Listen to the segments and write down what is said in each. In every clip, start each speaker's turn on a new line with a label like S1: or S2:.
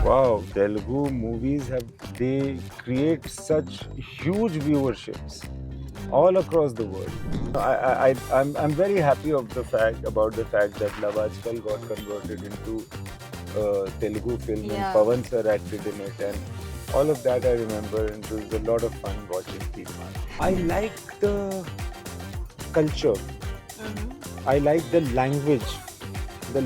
S1: Wow, Telugu movies they create such huge viewerships all across the world. I'm very happy about the fact that Love Ajkal got converted into Telugu film and
S2: Yeah.
S1: Pawan sir acted in it, and all of that I remember, and it was a lot of fun watching Tirman. I like the culture. I like the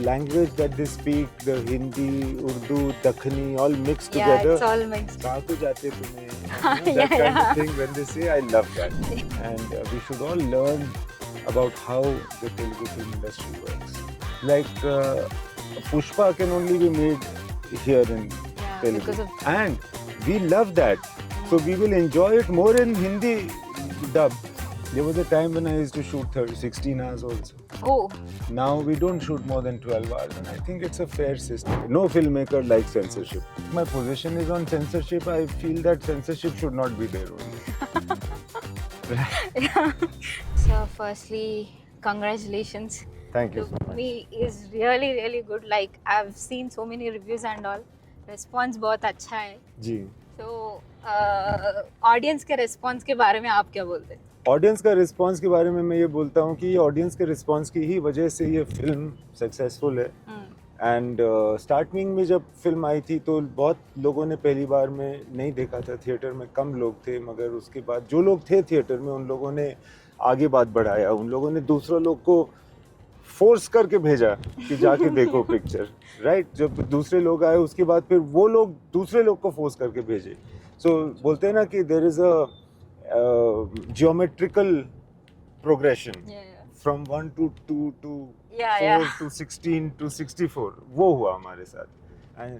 S1: language that they speak, the Hindi, Urdu, Dakhini, all mixed
S2: Yeah,
S1: together.
S2: it's all mixed.
S1: कहाँ को जाते तुम्हें?
S2: Yeah,
S1: That kind
S2: yeah.
S1: of thing when they say, I love that. And we should all learn about how the Telugu film industry works. Like Pushpa can only be made here in
S2: Yeah,
S1: Telugu.
S2: because of
S1: And we love that. So we will enjoy it more in Hindi dub. There was a time when I used to shoot 16 hours also.
S2: oh,
S1: Now we don't shoot more than 12 hours, and I think it's a fair system. No filmmaker likes censorship. My position is on censorship. I feel that censorship should not be there only.
S2: so firstly, congratulations.
S1: Thank you
S2: The
S1: so much.
S2: movie is really really good. Like I've seen so many reviews and all. Response बहुत अच्छा है.
S1: जी.
S2: So audience के response के बारे में आप क्या बोलते हैं?
S1: ऑडियंस का रिस्पांस के बारे में मैं ये बोलता हूँ कि ऑडियंस के रिस्पांस की ही वजह से ये फिल्म सक्सेसफुल है. एंड स्टार्टिंग में जब फिल्म आई थी तो बहुत लोगों ने पहली बार में नहीं देखा था थिएटर में, कम लोग थे, मगर उसके बाद जो लोग थे थिएटर में उन लोगों ने आगे बात बढ़ाया. उन लोगों ने दूसरों लोग को फोर्स करके भेजा कि जाके देखो पिक्चर, राइट. जब दूसरे लोग आए उसके बाद फिर वो लोग दूसरे लोग को फोर्स करके भेजे. सो बोलते हैं ना कि there is a geometrical progression from 1 to 2 to 4 to 16 to 64. वो हुआ हमारे साथ, and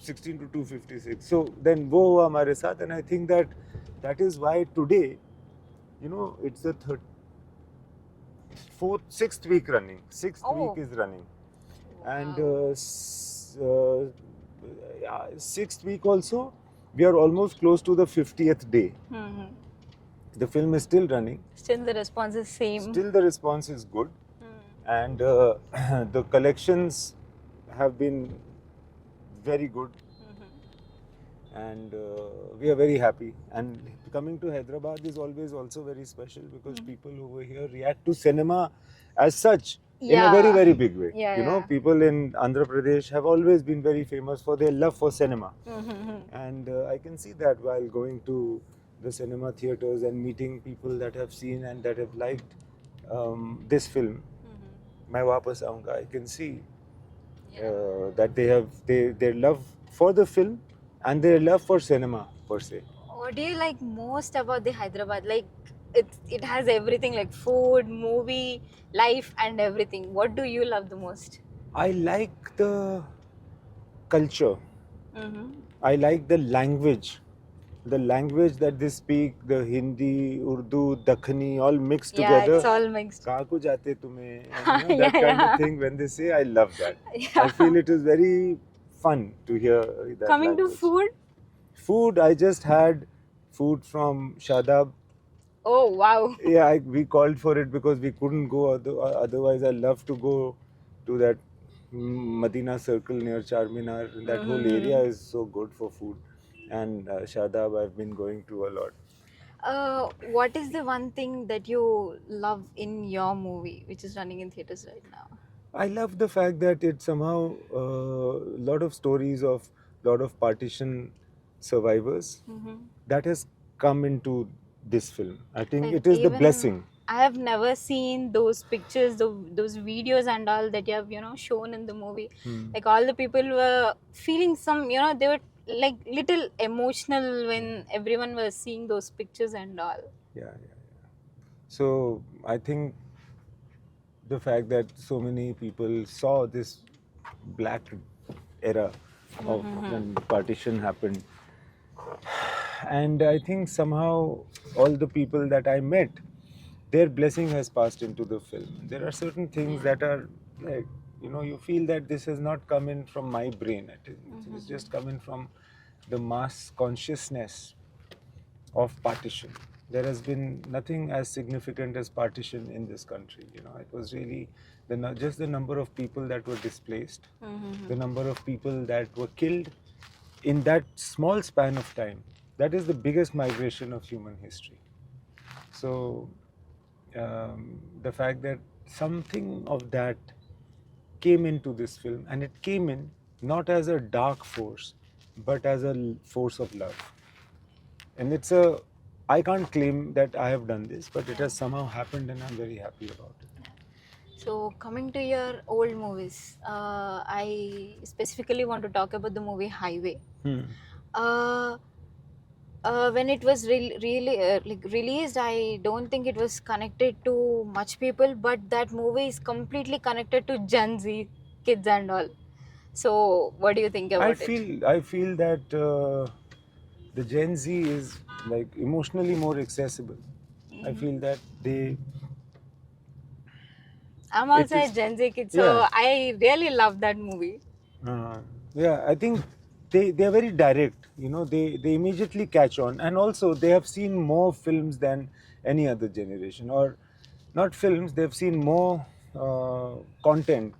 S1: 16 to 256. So then वो हुआ हमारे साथ, and I think that is why today, it's the sixth week running. Sixth week is running, and sixth week also we are almost close to the 50th day. The film is still running.
S2: Still the response is same.
S1: Still the response is good, and the collections have been very good, and we are very happy. And coming to Hyderabad is always also very special because people over here react to cinema as such in a very very big way. People in Andhra Pradesh have always been very famous for their love for cinema, and I can see that while going to the cinema theaters and meeting people that have seen and that have liked this film. मैं वापस आऊँगा. I can see that they have their love for the film and their love for cinema per se.
S2: What do you like most about the Hyderabad? Like it has everything like food, movie, life and everything. What do you love the most?
S1: I like the culture. I like the language. The language that they speak, the Hindi, Urdu, Dakhini, all mixed together.
S2: Yeah, it's all mixed.
S1: कहाँ को जाते तुम्हें? That kind of thing. When they say, I love that. I feel it is very fun to hear that.
S2: Coming
S1: language.
S2: to food.
S1: Food, I just had food from Shadab.
S2: Oh wow.
S1: Yeah, we called for it because we couldn't go. Otherwise, I love to go to that Madina Circle near Charminar. That whole area is so good for food. And Shadab I've been going to a lot.
S2: What is the one thing that you love in your movie which is running in theaters right now?
S1: I love the fact that it somehow lot of stories of lot of partition survivors that has come into this film. I think
S2: Like
S1: it is the
S2: even
S1: blessing.
S2: I have never seen those pictures, those videos and all that you have, shown in the movie. Like all the people were feeling some, they were like little emotional when everyone was seeing those pictures and all.
S1: Yeah. So I think the fact that so many people saw this black era of when partition happened, and I think somehow all the people that I met, their blessing has passed into the film. There are certain things that are like, you feel that this has not come in from my brain. It's just coming from the mass consciousness of partition. There has been nothing as significant as partition in this country. It was really just the number of people that were displaced, the number of people that were killed, in that small span of time, that is the biggest migration of human history. So the fact that something of that came into this film, and it came in not as a dark force, but as a force of love. And I can't claim that I have done this, but it has somehow happened, and I'm very happy about it.
S2: So coming to your old movies, I specifically want to talk about the movie Highway. Uh, when it was really like released, I don't think it was connected to much people, but that movie is completely connected to Gen Z kids and all. So what do you think about it?
S1: I feel that the Gen Z is like emotionally more accessible. I feel that
S2: I'm also
S1: is-
S2: a Gen Z kid, so
S1: yeah.
S2: I really love that movie.
S1: Yeah, I think they are very direct. You know, they immediately catch on, and also they have seen more films than any other generation, or not films. They've seen more content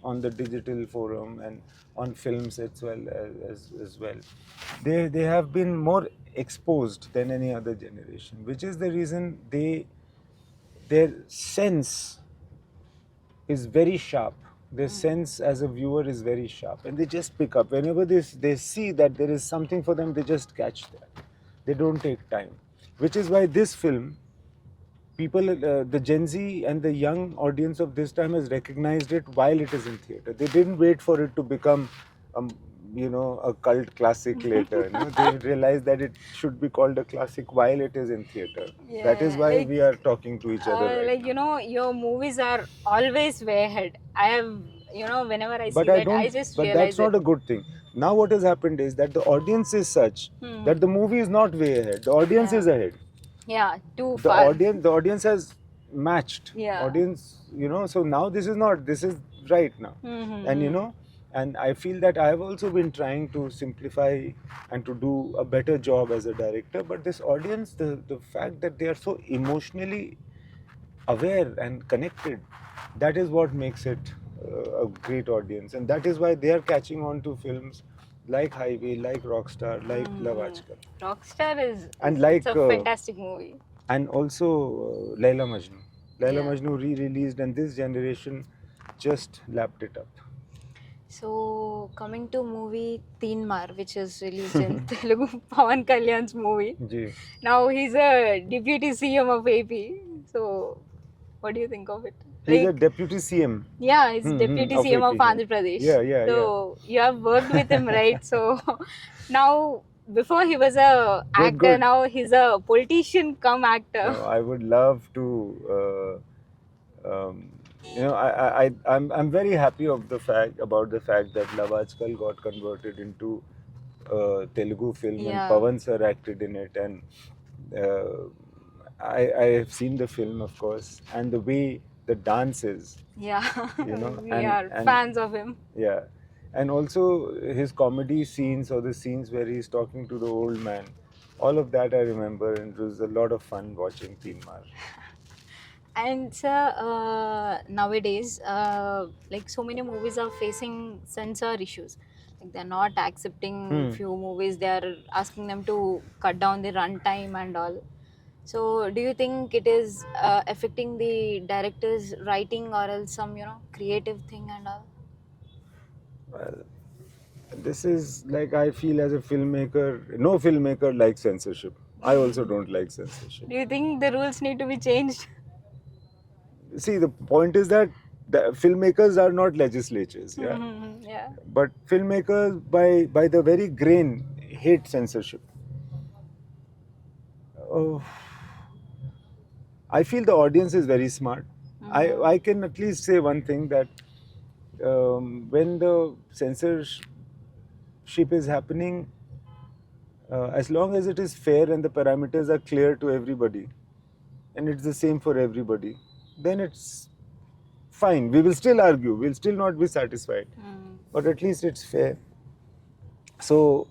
S1: on the digital forum and on films as well. They have been more exposed than any other generation, which is the reason their sense is very sharp. Their sense as a viewer is very sharp, and they just pick up whenever they see that there is something for them. They just catch that. They don't take time, which is why this film, people, the Gen Z and the young audience of this time has recognized it while it is in theater. They didn't wait for it to become, a cult classic later. They realized that it should be called a classic while it is in theater. That is
S2: Yeah,
S1: why
S2: like,
S1: we are talking to each other right
S2: like
S1: now.
S2: you know, your movies are always way ahead. I have, whenever I
S1: But
S2: see
S1: I
S2: that, I
S1: don't.
S2: just
S1: But that's
S2: realize it.
S1: not a good thing. Now what has happened is that the audience is such that the movie is not way ahead. The audience
S2: Yeah.
S1: is ahead.
S2: Yeah, too
S1: The
S2: far.
S1: audience has matched.
S2: Yeah.
S1: Audience, so now this is not. This is right now, and and I feel that I have also been trying to simplify and to do a better job as a director. But this audience, the fact that they are so emotionally aware and connected, that is what makes it a great audience, and that is why they are catching on to films like Highway, like Rockstar, like Love Aajkal,
S2: Rockstar is
S1: and
S2: it's
S1: like
S2: a fantastic movie.
S1: and also Laila Majnu. Laila
S2: Yeah.
S1: Majnu re-released, and this generation just lapped it up.
S2: So coming to movie Teen Maar, which is released in Telugu, Pawan Kalyan's movie.
S1: Ji.
S2: Now he's a deputy CM of AP. So what do you think of it?
S1: He's a deputy CM.
S2: Yeah, he's deputy
S1: of
S2: CM of
S1: AP, yeah.
S2: Andhra Pradesh.
S1: Yeah.
S2: So you have worked with him, right? So now, before he was a actor,
S1: good.
S2: now he's a politician come actor.
S1: I would love to. I'm very happy about the fact that Love Aajkal got converted into a Telugu film,
S2: Yeah.
S1: and Pawan sir acted in it, and I have seen the film, of course, and the way the dance is.
S2: Yeah, we
S1: and-
S2: are
S1: and-
S2: fans of him.
S1: Yeah, and also his comedy scenes, or the scenes where he's talking to the old man, all of that I remember, and it was a lot of fun watching Teen Maar.
S2: And sir, nowadays, like so many movies are facing censor issues. Like they're not accepting few movies. They are asking them to cut down the runtime and all. So, do you think it is affecting the director's writing or else some creative thing and all?
S1: Well, this is like, I feel as a filmmaker, no filmmaker likes censorship. I also don't like censorship.
S2: Do you think the rules need to be changed?
S1: See, the point is that the filmmakers are not legislatures, yeah.
S2: Yeah.
S1: But filmmakers, by the very grain, hate censorship. I feel the audience is very smart. I can at least say one thing, that when the censorship is happening, as long as it is fair and the parameters are clear to everybody, and it's the same for everybody, then it's fine. We will still argue. We'll still not be satisfied. But at least it's fair. So,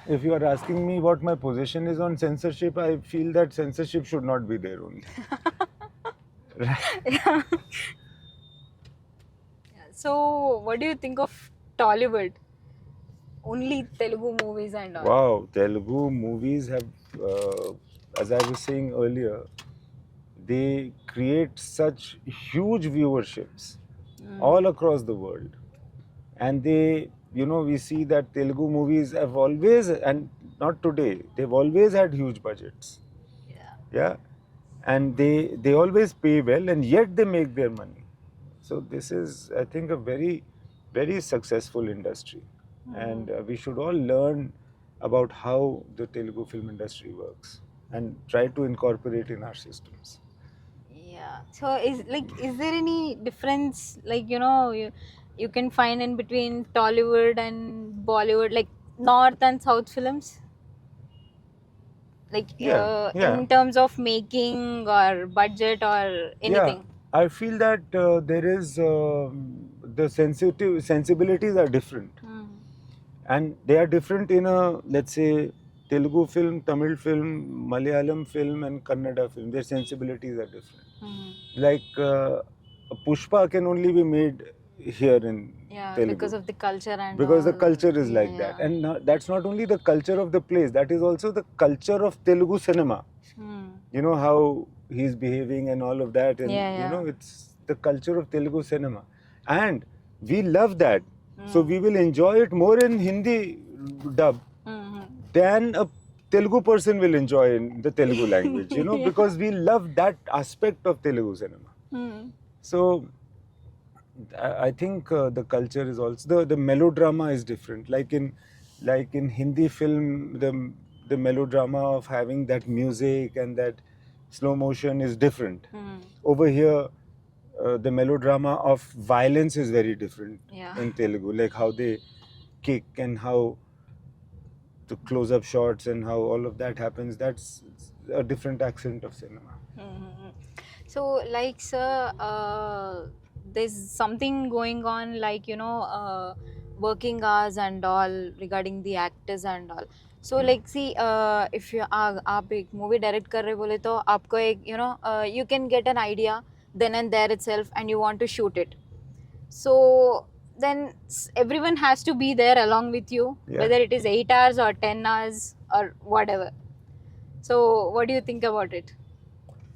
S1: if you are asking me what my position is on censorship, I feel that censorship should not be there only.
S2: Yeah. So, what do you think of Tollywood. Only Telugu movies and all.
S1: Wow, Telugu movies have, as I was saying earlier, they create such huge viewerships all across the world. And they, we see that Telugu movies have always, and not today, they've always had huge budgets.
S2: Yeah.
S1: Yeah. And they always pay well, and yet they make their money. So this is, I think, a very, very successful industry. And we should all learn about how the Telugu film industry works and try to incorporate in our systems.
S2: Yeah. So is there any difference, like, you can find in between Tollywood and Bollywood, like North and South films? Like
S1: Yeah.
S2: in terms of making or budget or anything?
S1: Yeah, I feel that there is the sensibilities are different. And they are different in a, let's say, Telugu film, Tamil film, Malayalam film, and Kannada film. Their sensibilities are different. Like Pushpa can only be made here in
S2: Yeah,
S1: Telugu
S2: because of the culture and
S1: because the
S2: all.
S1: culture is like
S2: Yeah,
S1: that.
S2: yeah.
S1: And that's not only the culture of the place, that is also the culture of Telugu cinema. You know how he's behaving and all of that, and
S2: Yeah, yeah.
S1: it's the culture of Telugu cinema, and we love that. So we will enjoy it more in Hindi dub than a Telugu person will enjoy in the Telugu language,
S2: Yeah.
S1: because we love that aspect of Telugu cinema. So I think the culture is also the melodrama is different. Like in Hindi film, the melodrama of having that music and that slow motion is different. Over here, the melodrama of violence is very different.
S2: Yeah.
S1: In Telugu, like how they kick and how the close-up shots and how all of that happens. That's a different accent of cinema.
S2: So, like, sir, there's something going on, like, working hours and all regarding the actors and all. So, like, see, if you आप एक movie direct कर रहे बोले तो आपको एक, you can get an idea then and there itself, and you want to shoot it. So then everyone has to be there along with you,
S1: Yeah.
S2: whether it is 8 hours or 10 hours or whatever. So what do you think about it?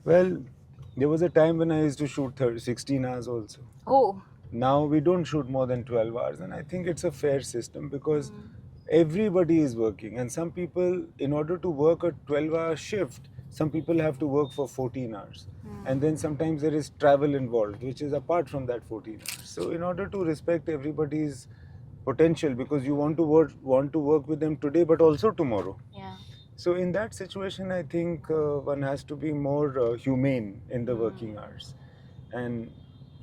S1: Well, there was a time when I used to shoot 16 hours also.
S2: Oh.
S1: Now we don't shoot more than 12 hours, and I think it's a fair system because everybody is working, and some people, in order to work a 12-hour shift, some people have to work for 14 hours. And then sometimes there is travel involved, which is apart from that 14 hours. So in order to respect everybody's potential, because you want to work with them today but also tomorrow.
S2: Yeah.
S1: So in that situation, I think one has to be more humane in the working hours. And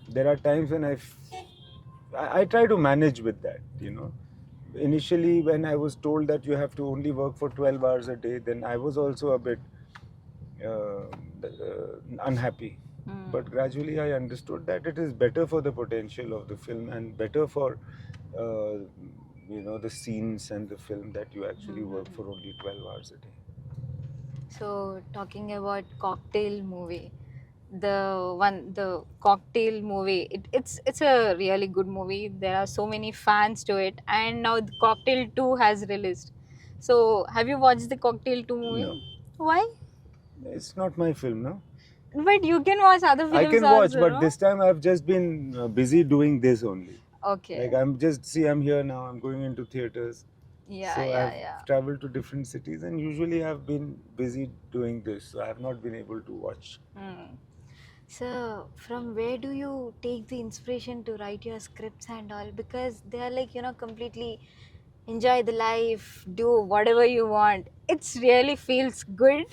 S1: there are times when I try to manage with that, Initially, when I was told that you have to only work for 12 hours a day, then I was also a bit unhappy. But gradually I understood that it is better for the potential of the film and better for the scenes and the film that you actually work for only 12 hours a day.
S2: So talking about Cocktail movie, the Cocktail movie, it's a really good movie. There are so many fans to it, and now the Cocktail 2 has released. So have you watched the Cocktail 2 movie?
S1: No.
S2: Why?
S1: It's not my film, no?
S2: But you can watch other films
S1: I can watch,
S2: also,
S1: but
S2: no?
S1: this time I've just been busy doing this only.
S2: Okay.
S1: Like I'm here now, I'm going into theaters.
S2: Yeah,
S1: So
S2: yeah,
S1: I've
S2: yeah.
S1: traveled to different cities, and usually I've been busy doing this, so I have not been able to watch.
S2: So from where do you take the inspiration to write your scripts and all? Because they are like, completely enjoy the life, do whatever you want. It's really feels good.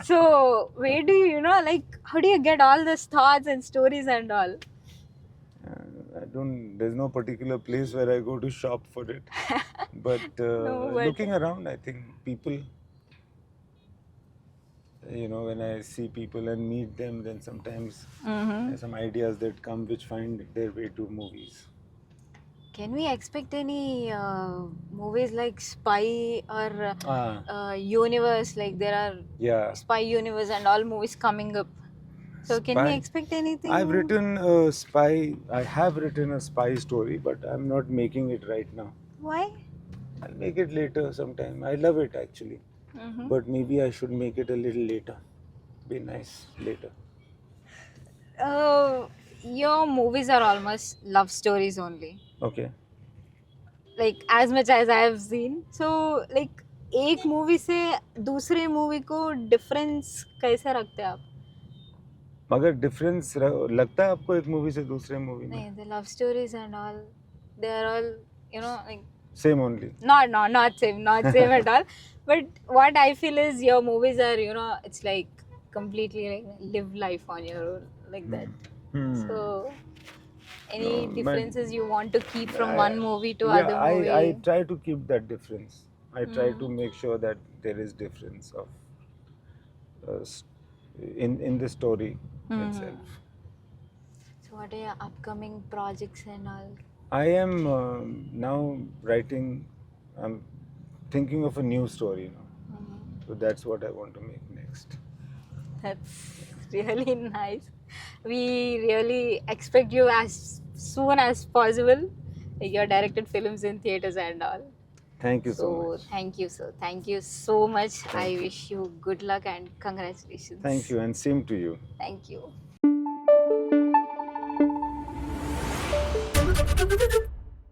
S2: So where do you, like, how do you get all those thoughts and stories and all?
S1: There's no particular place where I go to shop for it. But
S2: but-
S1: looking around, I think people, when I see people and meet them, then sometimes there's some ideas that come which find their way to movies.
S2: Can we expect any movies like Spy or Universe? Like there are
S1: Yeah.
S2: Spy Universe and all movies coming up. So can we
S1: Spy.
S2: expect anything?
S1: I've written a spy. I have written a spy story, but I'm not making it right now.
S2: Why?
S1: I'll make it later sometime. I love it actually,
S2: Mm-hmm.
S1: but maybe I should make it a little later. Be nice later.
S2: Your movies are almost love stories only.
S1: Okay.
S2: Like as much as I have seen. So like एक movie से दूसरे movie को difference कैसे रखते हैं आप?
S1: मगर difference लगता है आपको एक मूवी से दूसरे मूवी में?
S2: नहीं, the love stories and all, they are all, you know, like
S1: same only.
S2: not same at all. But what I feel is your movies are, you know, it's like completely like live life on your own like that. So any
S1: No, but-
S2: differences you want to keep from one movie to
S1: yeah,
S2: other movie?
S1: I try to keep that difference. I try to
S2: Hmm.
S1: make sure that there is difference of in the story itself.
S2: So what are your upcoming projects and all?
S1: I am now writing. I'm thinking of a new story now. So that's what I want to make next.
S2: That's really nice. We really expect you as soon as possible. Like you're directed films in theaters and all.
S1: Thank you so much.
S2: Thank you, sir. Thank you so much. I wish you good luck and congratulations.
S1: Thank you, and same to you.
S2: Thank you.